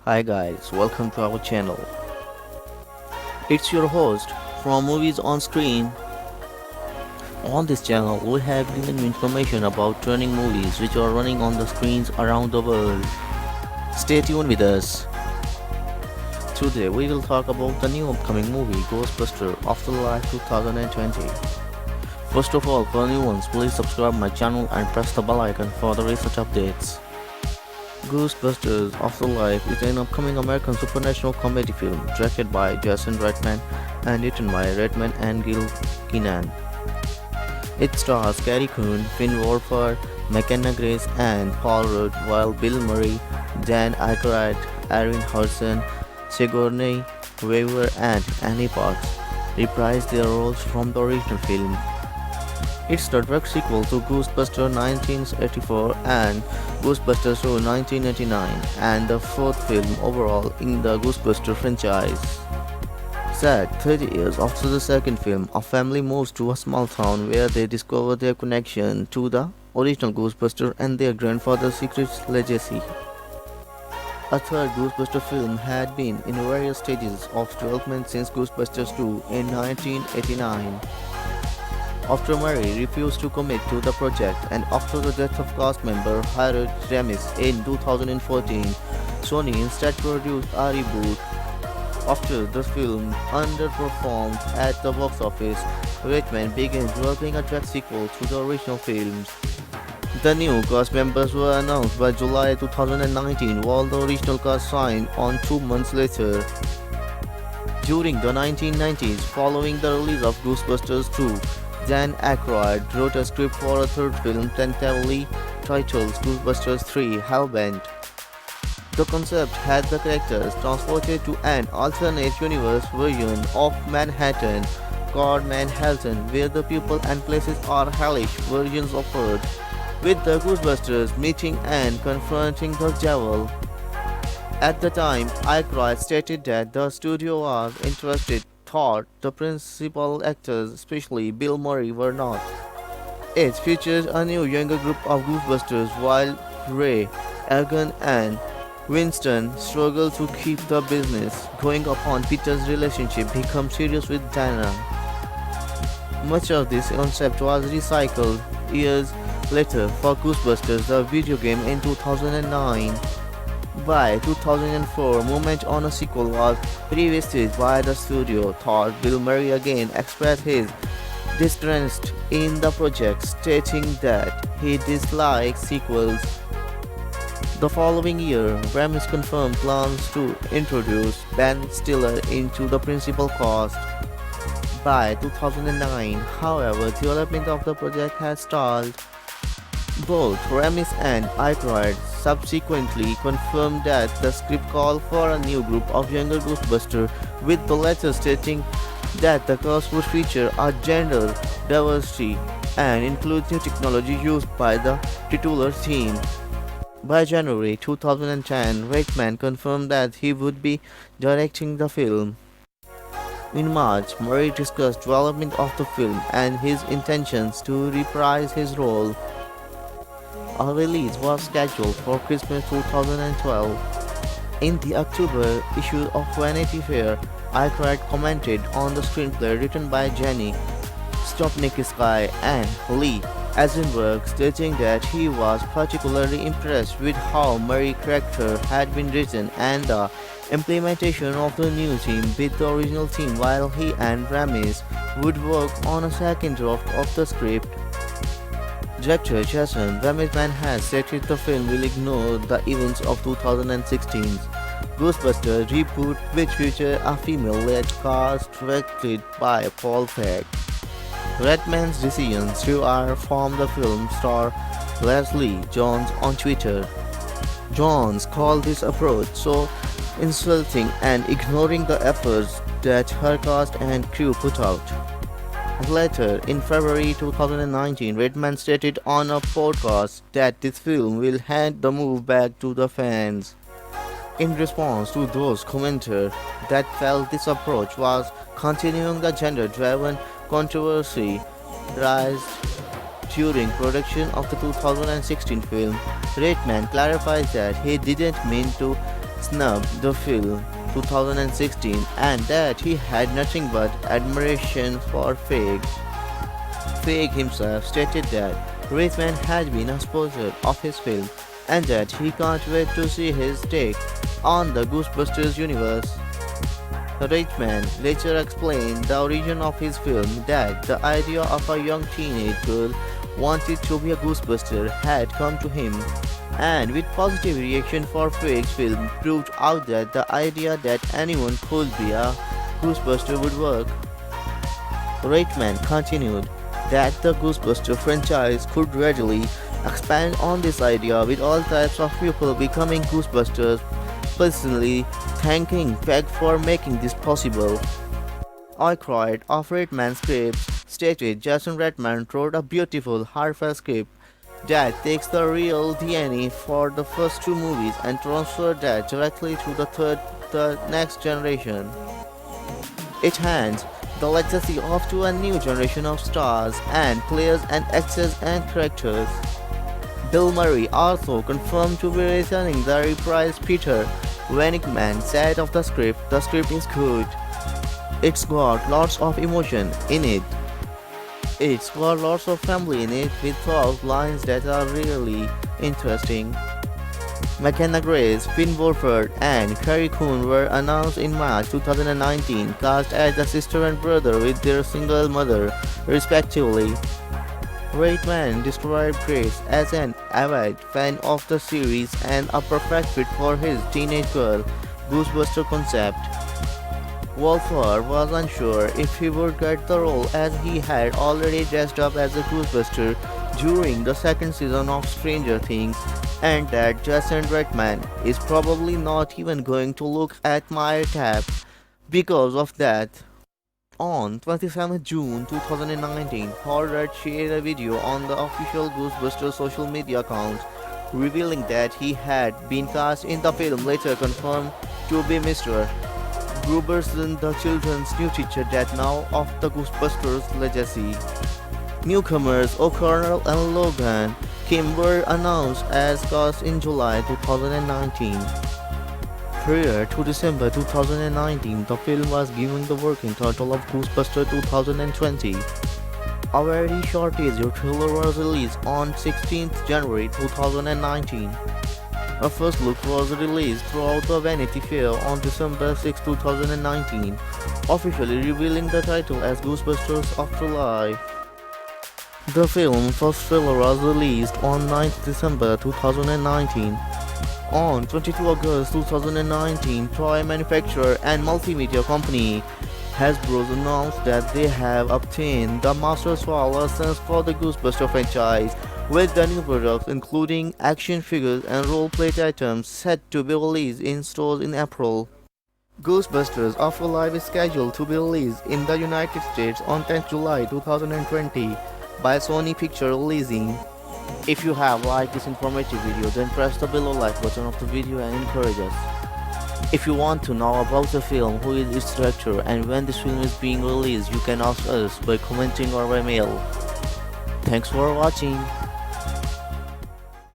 Hi guys, welcome to our channel. It's your host from Movies on Screen. On this channel, we have given you information about trending movies which are running on the screens around the world. Stay tuned with us. Today, we will talk about the new upcoming movie Ghostbusters After Life 2020. First of all, for new ones, please subscribe my channel and press the bell icon for the research updates. Ghostbusters After Life is an upcoming American supernatural comedy film directed by Jason Reitman and written by Reitman and Gil Keenan. It stars Carrie Coon, Finn Wolfhard, McKenna Grace, and Paul Rudd, while Bill Murray, Dan Aykroyd, Erin Hudson, Sigourney Weaver, and Annie Parks reprise their roles from the original film. It's the direct sequel to Ghostbusters 1984 and Ghostbusters 2 1989 and the fourth film overall in the Ghostbusters franchise. Set 30 years after the second film, a family moves to a small town where they discover their connection to the original Ghostbusters and their grandfather's secret legacy. A third Ghostbusters film had been in various stages of development since Ghostbusters 2 in 1989. After Murray refused to commit to the project and after the death of cast member Harold Ramis in 2014, Sony instead produced a reboot. After the film underperformed at the box office, Reitman began developing a direct sequel to the original films. The new cast members were announced by July 2019, while the original cast signed on 2 months later. During the 1990s, following the release of Ghostbusters 2, Dan Aykroyd wrote a script for a third film tentatively titled Ghostbusters 3 Hellbent. The concept had the characters transported to an alternate universe version of Manhattan called Manhattan, where the people and places are hellish versions of Earth, with the Ghostbusters meeting and confronting the devil. At the time, Aykroyd stated that the studio was interested thought the principal actors, especially Bill Murray, were not. It features a new younger group of Ghostbusters while Ray, Egan, and Winston struggle to keep the business going upon Peter's relationship becomes serious with Dana. Much of this concept was recycled years later for Ghostbusters the video game in 2009. By 2004, movement on a sequel was revisited by the studio. Thought Bill Murray again expressed his distrust in the project, stating that he dislikes sequels. The following year, Ramis confirmed plans to introduce Ben Stiller into the principal cast. By 2009, however, development of the project had stalled. Both Ramis and Aykroyd subsequently confirmed that the script called for a new group of younger Ghostbusters, with the latter stating that the cast would feature a gender diversity and include new technology used by the titular team. By January 2010, Reitman confirmed that he would be directing the film. In March, Murray discussed development of the film and his intentions to reprise his role. A release was scheduled for Christmas 2012. In the October issue of Vanity Fair, Aykroyd commented on the screenplay written by Jenny Stopnick-Sky and Lee Eisenberg, stating that he was particularly impressed with how Murray's character had been written and the implementation of the new team with the original team, while he and Ramis would work on a second draft of the script. Director Jason Reitman has stated the film will ignore the events of 2016's Ghostbusters reboot, which featured a female-led cast directed by Paul Feig. Reitman's decision to from the film star Leslie Jones on Twitter. Jones called this approach so insulting and ignoring the efforts that her cast and crew put out. Later, in February 2019, Reitman stated on a podcast that this film will hand the move back to the fans. In response to those commenters that felt this approach was continuing the gender-driven controversy raised during production of the 2016 film, Reitman clarified that he didn't mean to snubbed the film 2016 and that he had nothing but admiration for Feig. Feig himself stated that Reitman had been a sponsor of his film and that he can't wait to see his take on the Ghostbusters universe. Reitman later explained the origin of his film that the idea of a young teenage girl wanted to be a Ghostbuster had come to him, and with positive reaction for Feig's film proved out that the idea that anyone could be a Ghostbuster would work. Reitman continued that the Ghostbuster franchise could readily expand on this idea with all types of people becoming Ghostbusters, personally thanking Peg for making this possible. Aykroyd of Reitman's scripts stated Jason Reitman wrote a beautiful, heartfelt script that takes the real DNA for the first two movies and transferred that directly to the next generation. It hands the legacy off to a new generation of stars and players and actors and characters. Bill Murray also confirmed to be returning the reprised Peter. Wenigman said of the script is good. It's got lots of emotion in it. It's got lots of family in it with 12 lines that are really interesting. McKenna Grace, Finn Wolfhard, and Carrie Coon were announced in March 2019, cast as the sister and brother with their single mother, respectively. Reitman described Grace as an avid fan of the series and a perfect fit for his teenage girl Ghostbuster concept. Wolfhard was unsure if he would get the role as he had already dressed up as a Ghostbuster during the second season of Stranger Things, and that Jason Reitman is probably not even going to look at my tab because of that. On 27 June 2019, Horror shared a video on the official Ghostbusters social media account, revealing that he had been cast in the film, later confirmed to be Mr. Gruberson, the children's new teacher that now of the Ghostbusters legacy. Newcomers O'Connell and Logan Kim were announced as cast in July 2019. Prior to December 2019, the film was given the working title of Ghostbusters 2020. A very short teaser trailer was released on 16th January 2019. A first look was released throughout the Vanity Fair on December 6, 2019, officially revealing the title as Ghostbusters After Life. The film's first trailer was released on 9th December 2019. On 22 August 2019, toy manufacturer and multimedia company Hasbro announced that they have obtained the master file license for the Ghostbusters franchise, with the new products including action figures and role-play items set to be released in stores in April. Ghostbusters After Life is scheduled to be released in the United States on 10th July 2020 by Sony Picture Releasing. If you have liked this informative video, then press the below like button of the video and encourage us. If you want to know about the film, who is its director, and when this film is being released, you can ask us by commenting or by mail. Thanks for watching.